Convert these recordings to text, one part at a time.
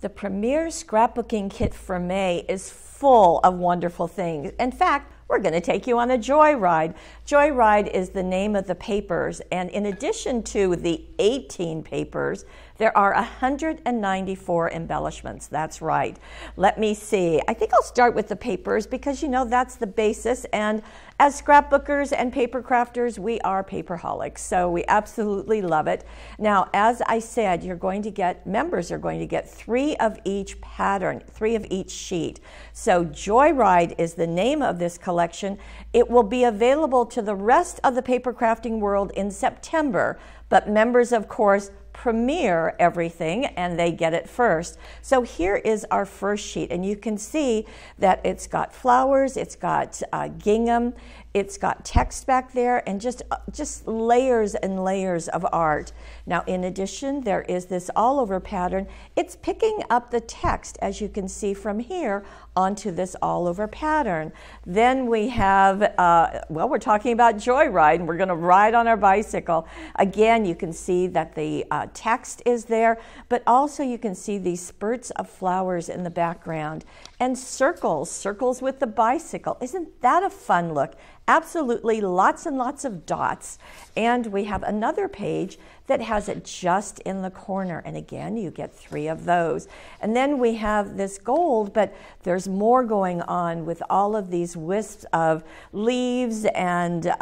The Premiere Scrapbooking Kit for May is full of wonderful things. In fact, we're going to take you on a joyride. Joyride is the name of the papers, and in addition to the 18 papers, there are 194 embellishments. That's right. Let me see. I think I'll start with the papers because, you know, that's the basis, and as scrapbookers and paper crafters, we are paperholics, so we absolutely love it. Now, as I said, members are going to get 3 of each pattern, 3 of each sheet. So Joyride is the name of this collection. It will be available to the rest of the paper crafting world in September, but members, of course, premiere everything and they get it first. So here is our first sheet, and you can see that it's got flowers, it's got gingham, it's got text back there, and just layers and layers of art. Now, in addition, there is this all over pattern. It's picking up the text, as you can see from here, onto this all over pattern. Then we have, well, we're talking about Joyride, and we're going to ride on our bicycle. Again, you can see that the text is there, but also you can see these spurts of flowers in the background. And circles with the bicycle. Isn't that a fun look? Absolutely, lots and lots of dots. And we have another page that has it just in the corner. And again, you get 3 of those. And then we have this gold, but there's more going on with all of these wisps of leaves and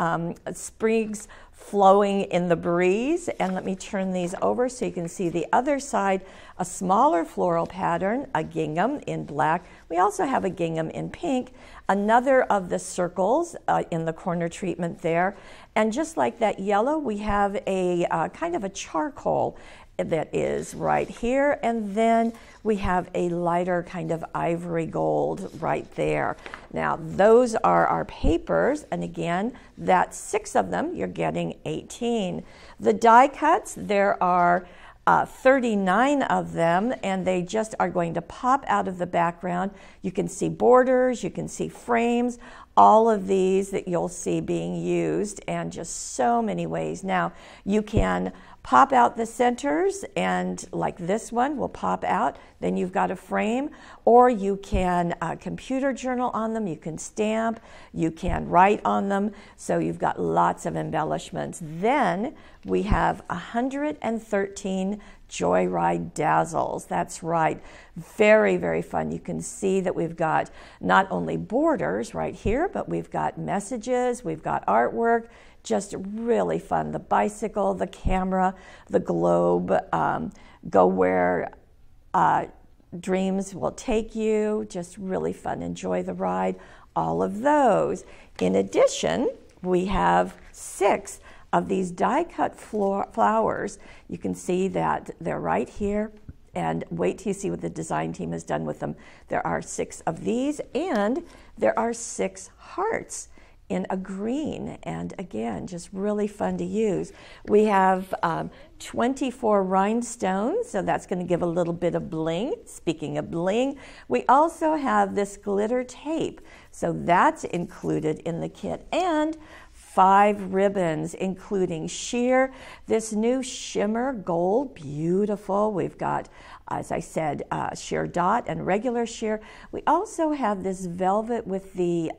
sprigs flowing in the breeze. And let me turn these over so you can see the other side, a smaller floral pattern, a gingham in black. We also have a gingham in pink, another of the circles in the corner treatment there. And just like that yellow, we have a kind of a charcoal that is right here, and then we have a lighter kind of ivory gold right there. Now, those are our papers, and again, that's 6 of them. You're getting 18. The die cuts, there are 39 of them, and they just are going to pop out of the background. You can see borders, you can see frames, all of these that you'll see being used, and just so many ways. Now, you can pop out the centers, and like this one will pop out, then you've got a frame, or you can computer journal on them, you can stamp, you can write on them, so you've got lots of embellishments. Then we have 113 Joyride Dazzles. That's right, very, very fun. You can see that we've got not only borders right here, but we've got messages, we've got artwork, just really fun. The bicycle, the camera, the globe, go where dreams will take you, just really fun. Enjoy the ride, all of those. In addition, we have 6 of these die-cut flowers. You can see that they're right here, and wait till you see what the design team has done with them. There are 6 of these, and there are 6 hearts in a green, and again, just really fun to use. We have 24 rhinestones, so that's going to give a little bit of bling. Speaking of bling, we also have this glitter tape, so that's included in the kit, and 5 ribbons, including sheer, this new shimmer gold, beautiful. We've got, as I said, sheer dot and regular sheer. We also have this velvet with the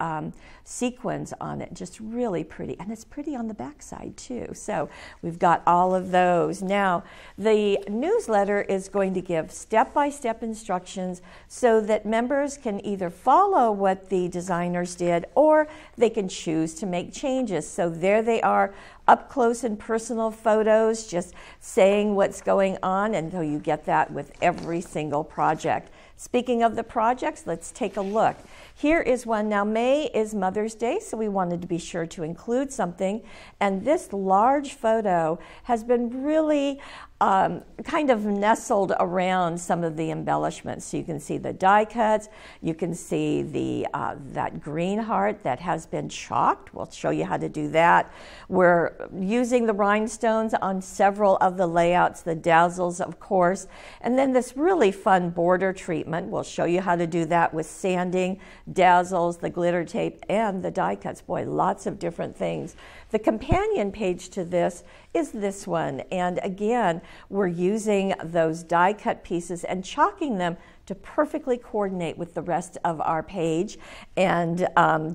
sequins on it, just really pretty, and it's pretty on the back side too. So we've got all of those. Now, the newsletter is going to give step-by-step instructions so that members can either follow what the designers did, or they can choose to make changes. So there they are, up close and personal photos, just saying what's going on, and so you get that with every single project. Speaking of the projects, let's take a look. Here is one. Now, May is Mother's Day, so we wanted to be sure to include something, and this large photo has been really kind of nestled around some of the embellishments. So you can see the die cuts, you can see the that green heart that has been chalked. We'll show you how to do that. We're using the rhinestones on several of the layouts, the Dazzles, of course, and then this really fun border treatment. We'll show you how to do that with sanding, Dazzles, the glitter tape, and the die cuts. Boy, lots of different things. The companion page to this is this one, and again, we're using those die cut pieces and chalking them to perfectly coordinate with the rest of our page, and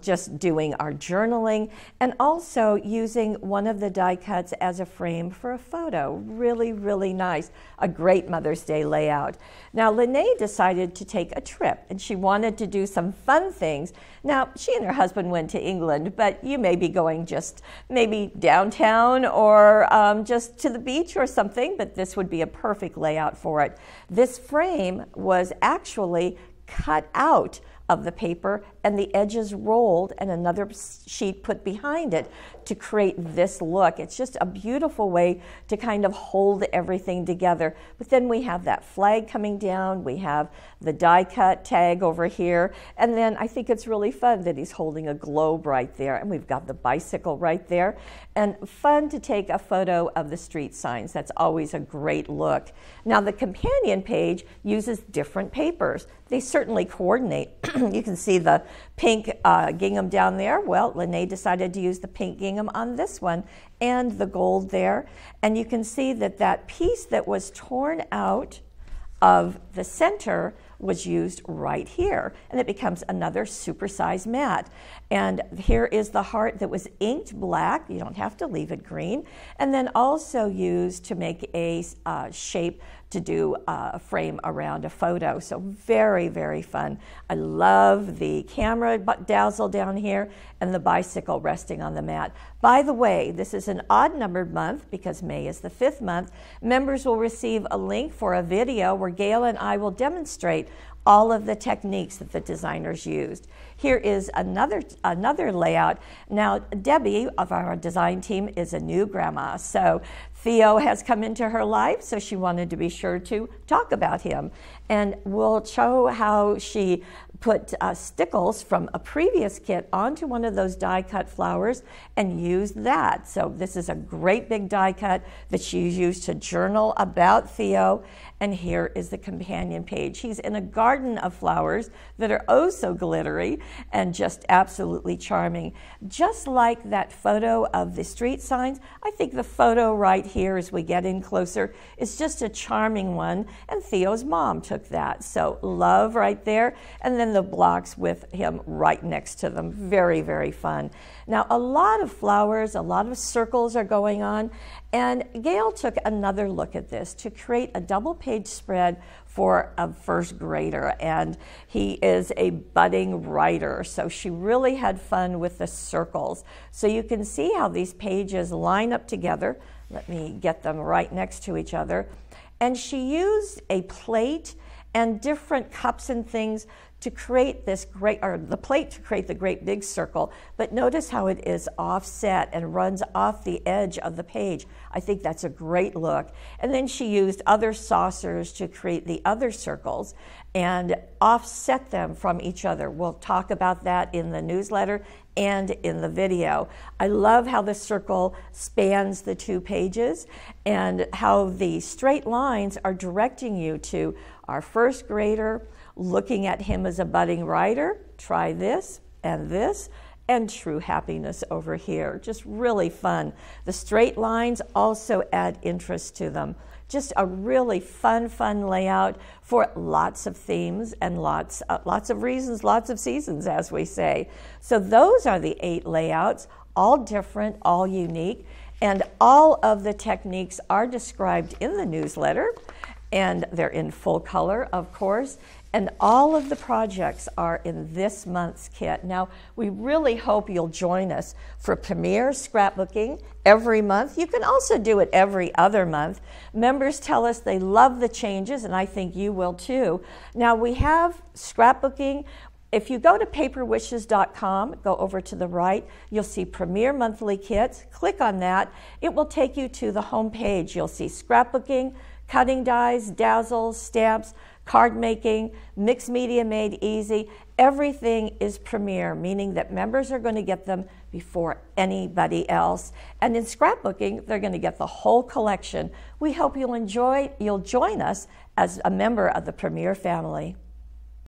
just doing our journaling, and also using one of the die cuts as a frame for a photo. Really, really nice. A great Mother's Day layout. Now, Lene decided to take a trip, and she wanted to do some fun things. Now, she and her husband went to England, but you may be going just maybe downtown or just to the beach or something, but this would be a perfect layout for it. This frame was actually cut out of the paper and the edges rolled and another sheet put behind it to create this look. It's just a beautiful way to kind of hold everything together. But then we have that flag coming down, we have the die cut tag over here, and then I think it's really fun that he's holding a globe right there, and we've got the bicycle right there, and fun to take a photo of the street signs. That's always a great look. Now, the companion page uses different papers. They certainly coordinate. You can see the pink gingham down there. Well, Lene decided to use the pink gingham on this one and the gold there. And you can see that that piece that was torn out of the center was used right here, and it becomes another supersized mat. And here is the heart that was inked black. You don't have to leave it green. And then also used to make a shape to do a frame around a photo. So very, very fun. I love the camera dazzle down here and the bicycle resting on the mat. By the way, this is an odd numbered month because May is the 5th month. Members will receive a link for a video where Gail and I will demonstrate all of the techniques that the designers used. Here is another layout. Now, Debbie of our design team is a new grandma, so Theo has come into her life, so she wanted to be sure to talk about him. And we'll show how she put stickles from a previous kit onto one of those die cut flowers and used that. So this is a great big die cut that she used to journal about Theo. And here is the companion page. He's in a garden of flowers that are oh so glittery and just absolutely charming. Just like that photo of the street signs, I think the photo right here as we get in closer is just a charming one, and Theo's mom took that. So love right there, and then the blocks with him right next to them. Very, very fun. Now, a lot of flowers, a lot of circles are going on, and Gail took another look at this to create a double page spread for a first grader, and he is a budding writer, so she really had fun with the circles. So you can see how these pages line up together. Let me get them right next to each other. And she used a plate and different cups and things to create this great, or the plate to create the great big circle, but notice how it is offset and runs off the edge of the page. I think that's a great look. And then she used other saucers to create the other circles and offset them from each other. We'll talk about that in the newsletter and in the video. I love how the circle spans the two pages and how the straight lines are directing you to our first grader, looking at him as a budding writer, try this, and true happiness over here. Just really fun. The straight lines also add interest to them. Just a really fun layout for lots of themes and lots of reasons, lots of seasons, as we say. So those are the 8 layouts, all different, all unique, and all of the techniques are described in the newsletter, and they're in full color, of course. And all of the projects are in this month's kit. Now, we really hope you'll join us for Premiere Scrapbooking every month. You can also do it every other month. Members tell us they love the changes, and I think you will too. Now, we have scrapbooking. If you go to paperwishes.com, go over to the right, you'll see Premiere Monthly Kits. Click on that. It will take you to the home page. You'll see scrapbooking, cutting dies, dazzles, stamps, card making, mixed media made easy. Everything is Premiere, meaning that members are going to get them before anybody else. And in scrapbooking, they're going to get the whole collection. We hope you'll join us as a member of the Premiere family.